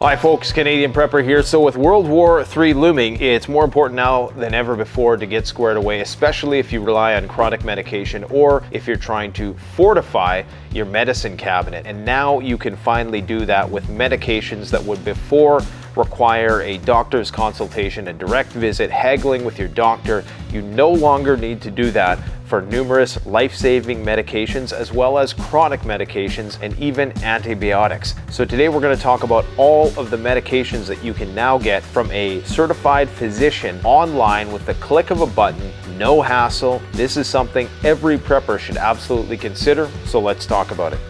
Hi folks, Canadian Prepper here. So with World War III looming, it's more important now than ever before to get squared away, especially if you rely on chronic medication or if you're trying to fortify your medicine cabinet. And now you can finally do that with medications that would before require a doctor's consultation, a direct visit, haggling with your doctor. You no longer need to do that for numerous life-saving medications as well as chronic medications and even antibiotics. So today we're going to talk about all of the medications that you can now get from a certified physician online with the click of a button, no hassle. This is something every prepper should absolutely consider, so let's talk about it.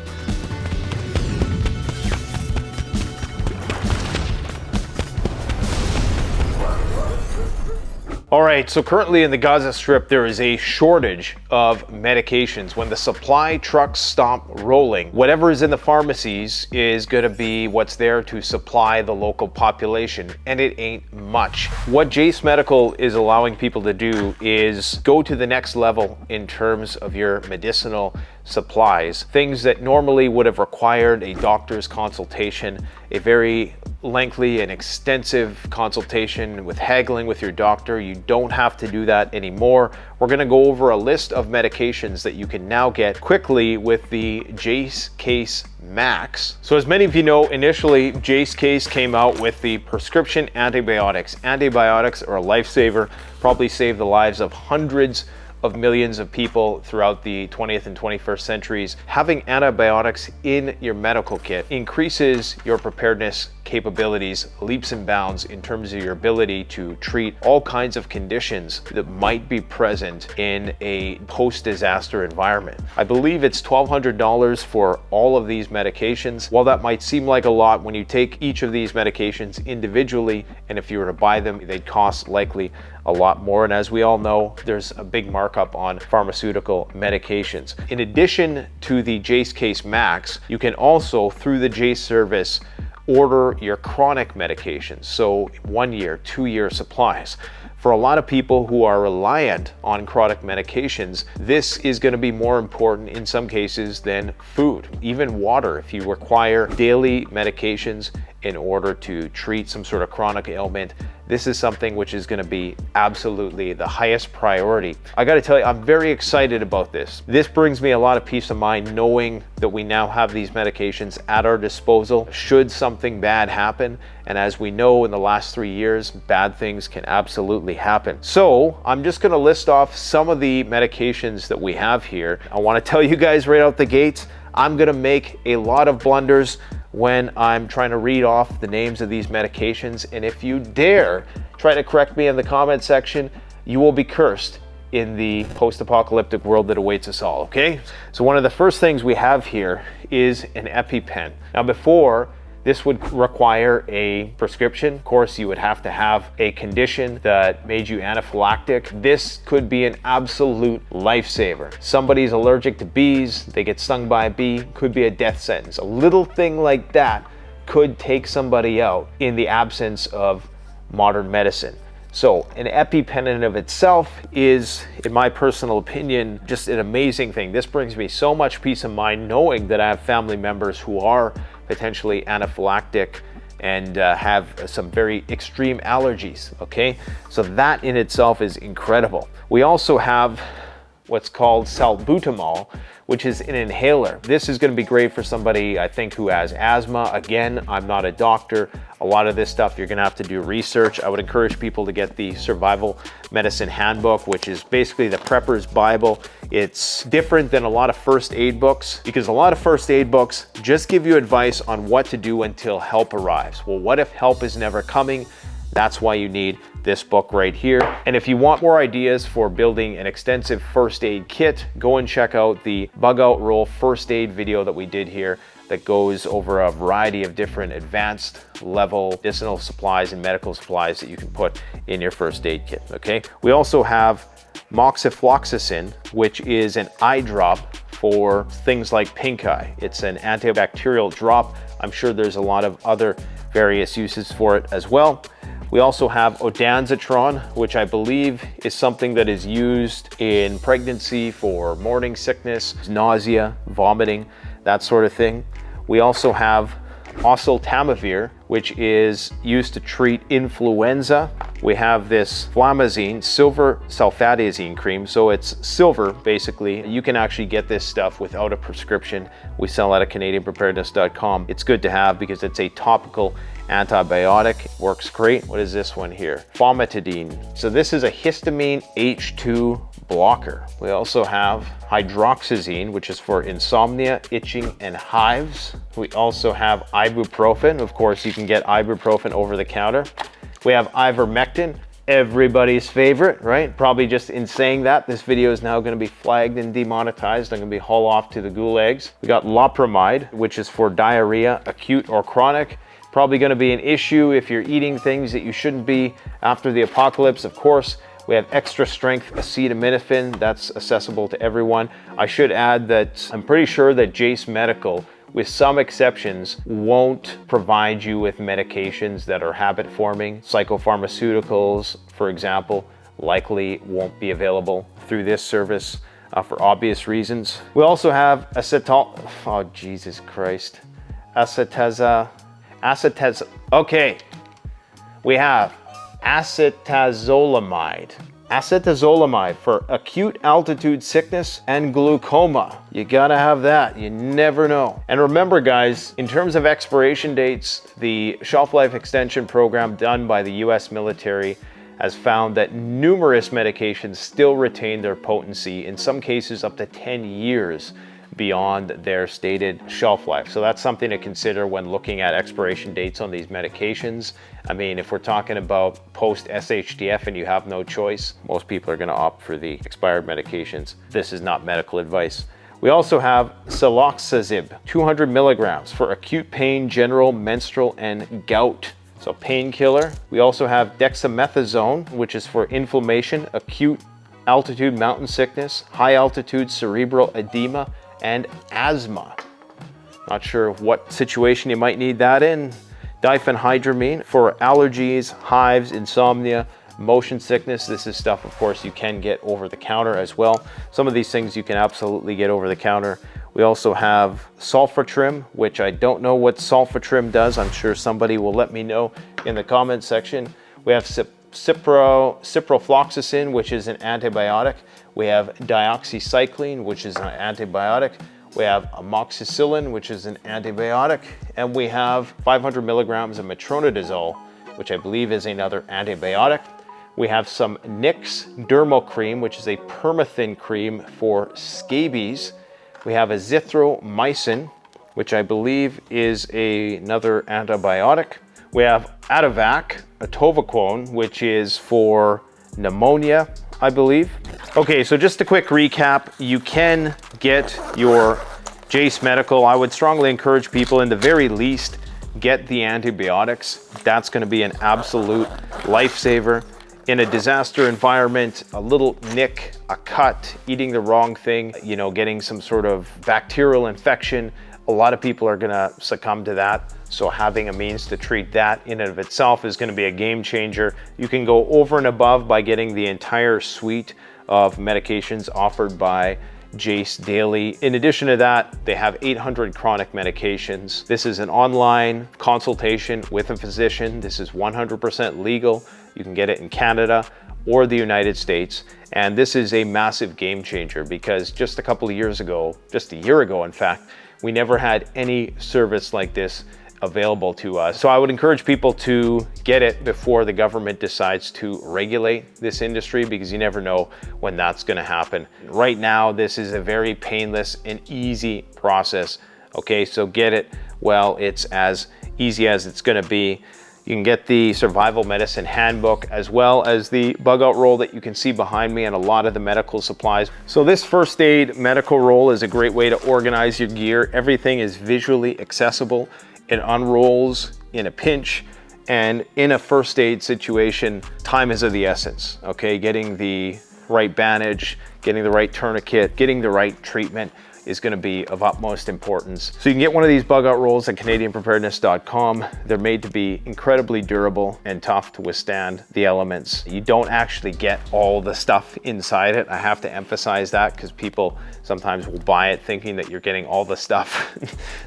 All right, so currently in the Gaza Strip, there is a shortage of medications. When the supply trucks stop rolling, whatever is in the pharmacies is gonna be what's there to supply the local population, and it ain't much. What Jace Medical is allowing people to do is go to the next level in terms of your medicinal supplies. Things that normally would have required a doctor's consultation, a very lengthy and extensive consultation with haggling with your doctor. You don't have to do that anymore. We're going to go over a list of medications that you can now get quickly with the Jace Case Max. So as many of you know, initially Jace Case came out with the prescription antibiotics. Antibiotics are a lifesaver, probably saved the lives of hundreds of millions of people throughout the 20th and 21st centuries. Having antibiotics in your medical kit increases your preparedness capabilities leaps and bounds in terms of your ability to treat all kinds of conditions that might be present in a post-disaster environment. I believe it's $1,200 for all of these medications. While that might seem like a lot, when you take each of these medications individually, and if you were to buy them, they'd cost likely a lot more. And as we all know, there's a big markup on pharmaceutical medications. In addition to the Jace Case Max, you can also, through the Jase service, order your chronic medications. So 1 year, 2 year supplies. For a lot of people who are reliant on chronic medications, this is going to be more important in some cases than food, even water. If you require daily medications in order to treat some sort of chronic ailment, this is something which is going to be absolutely the highest priority. I got to tell you, I'm very excited about this. This brings me a lot of peace of mind knowing that we now have these medications at our disposal should something bad happen. And as we know, in the last 3 years, bad things can absolutely happen. So I'm just going to list off some of the medications that we have here. I want to tell you guys right out the gates, I'm going to make a lot of blunders when I'm trying to read off the names of these medications. And if you dare try to correct me in the comment section, you will be cursed in the post-apocalyptic world that awaits us all, okay? So one of the first things we have here is an EpiPen. Now before, this would require a prescription. Of course, you would have to have a condition that made you anaphylactic. This could be an absolute lifesaver. Somebody's allergic to bees, they get stung by a bee, could be a death sentence. A little thing like that could take somebody out in the absence of modern medicine. So an EpiPen in and of itself is, in my personal opinion, just an amazing thing. This brings me so much peace of mind knowing that I have family members who are potentially anaphylactic and have some very extreme allergies, okay? So that in itself is incredible. We also have what's called salbutamol, which is an inhaler. This is going to be great for somebody, I think, who has asthma. Again, I'm not a doctor. A lot of this stuff, you're going to have to do research. I would encourage people to get the Survival Medicine Handbook, which is basically the prepper's Bible. It's different than a lot of first aid books because a lot of first aid books just give you advice on what to do until help arrives. Well, what if help is never coming? That's why you need this book right here. And if you want more ideas for building an extensive first aid kit, go and check out the bug out roll first aid video that we did here that goes over a variety of different advanced level medicinal supplies and medical supplies that you can put in your first aid kit, okay? We also have moxifloxacin, which is an eye drop for things like pink eye. It's an antibacterial drop. I'm sure there's a lot of other various uses for it as well. We also have ondansetron, which I believe is something that is used in pregnancy for morning sickness, nausea, vomiting, that sort of thing. We also have oseltamivir, which is used to treat influenza. We have this flamazine, silver sulfatazine cream. So it's silver, basically. You can actually get this stuff without a prescription. We sell it at CanadianPreparedness.com. It's good to have because it's a topical antibiotic. It works great. What is this one here? Famotidine. So this is a histamine H2 blocker. We also have hydroxyzine, which is for insomnia, itching, and hives. We also have ibuprofen. Of course, you can get ibuprofen over the counter. We have ivermectin, everybody's favorite, right? Probably just in saying that, this video is now going to be flagged and demonetized. I'm going to be hauled off to the gulags. We got loperamide, which is for diarrhea, acute or chronic. Probably going to be an issue if you're eating things that you shouldn't be after the apocalypse, of course. We have extra strength acetaminophen, that's accessible to everyone. I should add that I'm pretty sure that Jace Medical, with some exceptions, won't provide you with medications that are habit forming. Psychopharmaceuticals, for example, likely won't be available through this service for obvious reasons. We also have oh Jesus Christ, okay, we have acetazolamide for acute altitude sickness and glaucoma. You gotta have that, you never know. And remember guys, in terms of expiration dates, the shelf life extension program done by the US military has found that numerous medications still retain their potency, in some cases up to 10 years beyond their stated shelf life. So that's something to consider when looking at expiration dates on these medications. I mean, if we're talking about post SHDF and you have no choice, most people are going to opt for the expired medications. This is not medical advice. We also have Siloxazib, 200 milligrams for acute pain, general, menstrual, and gout. So painkiller. We also have dexamethasone, which is for inflammation, acute altitude mountain sickness, high altitude cerebral edema, and asthma. Not sure what situation you might need that in. Diphenhydramine for allergies, hives, insomnia, motion sickness. This is stuff, of course, you can get over the counter as well. Some of these things you can absolutely get over the counter. We also have sulfatrim, which I don't know what sulfatrim does. I'm sure somebody will let me know in the comment section. We have ciprofloxacin, which is an antibiotic. We have dioxycycline, which is an antibiotic. We have amoxicillin, which is an antibiotic. And we have 500 milligrams of metronidazole, which I believe is another antibiotic. We have some Nix dermal cream, which is a permathin cream for scabies. We have azithromycin, which I believe is another antibiotic. We have Atovac, atovaquone, which is for pneumonia, I believe. Okay, so just a quick recap. You can get your Jace Medical. I would strongly encourage people, in the very least, get the antibiotics. That's going to be an absolute lifesaver. In a disaster environment, a little nick, a cut, eating the wrong thing, you know, getting some sort of bacterial infection, a lot of people are going to succumb to that. So having a means to treat that in and of itself is going to be a game changer. You can go over and above by getting the entire suite of medications offered by Jase Daily. In addition to that, they have 800 chronic medications. This is an online consultation with a physician. This is 100% legal. You can get it in Canada or the United States. And this is a massive game changer because just a couple of years ago, just a year ago, in fact, we never had any service like this available to us. So I would encourage people to get it before the government decides to regulate this industry, because you never know when that's going to happen. Right now, this is a very painless and easy process. Okay, so get it while it's as easy as it's going to be. You can get the survival medicine handbook as well as the bug out roll that you can see behind me and a lot of the medical supplies. So this first aid medical roll is a great way to organize your gear. Everything is visually accessible. It unrolls in a pinch, and in a first aid situation, time is of the essence. Okay, getting the right bandage, getting the right tourniquet, getting the right treatment is going to be of utmost importance. So you can get one of these bug out rolls at CanadianPreparedness.com. They're made to be incredibly durable and tough to withstand the elements. You don't actually get all the stuff inside it. I have to emphasize that because people sometimes will buy it thinking that you're getting all the stuff.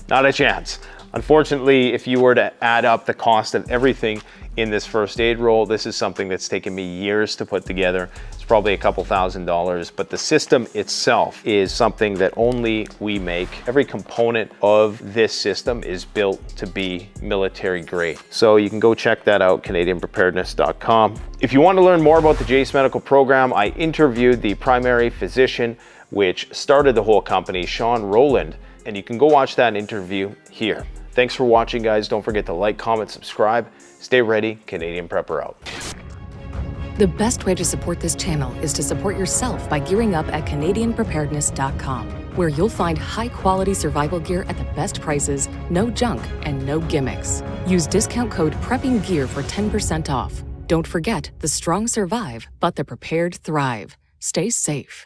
Not a chance. Unfortunately, if you were to add up the cost of everything in this first aid roll, this is something that's taken me years to put together. It's probably a couple $1,000s, but the system itself is something that only we make. Every component of this system is built to be military grade. So you can go check that out, CanadianPreparedness.com. If you want to learn more about the Jace Medical program, I interviewed the primary physician, which started the whole company, Sean Rowland, and you can go watch that interview here. Thanks for watching, guys. Don't forget to like, comment, subscribe. Stay ready. Canadian Prepper out. The best way to support this channel is to support yourself by gearing up at CanadianPreparedness.com, where you'll find high-quality survival gear at the best prices, no junk, and no gimmicks. Use discount code PREPPINGGEAR for 10% off. Don't forget, the strong survive, but the prepared thrive. Stay safe.